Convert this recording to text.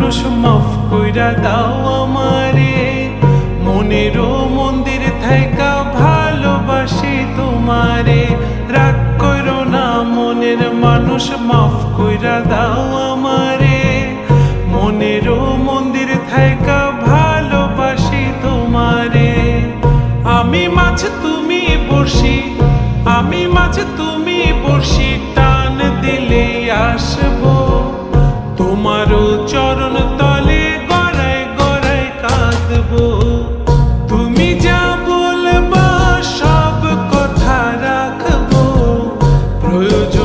মানুষ মাফ কইরা দাও আমারে, মনেরও মন্দির থাইকা ভালোবাসি তোমারে। রাগ করো না মনের মানুষ, মাফ কইরা দাও আমারে, মনেরও মন্দির থাইকা ভালোবাসি তোমারে। আমি মাছ তুমি বড়শি, আমি মাছ তুমি বড়শি, টান দিলে আসবো তোমারও চরণ তলে, গড়ায় গড়ায় কাঁদবো। তুমি যা বলবা সব কথা রাখবো, প্রয়োজন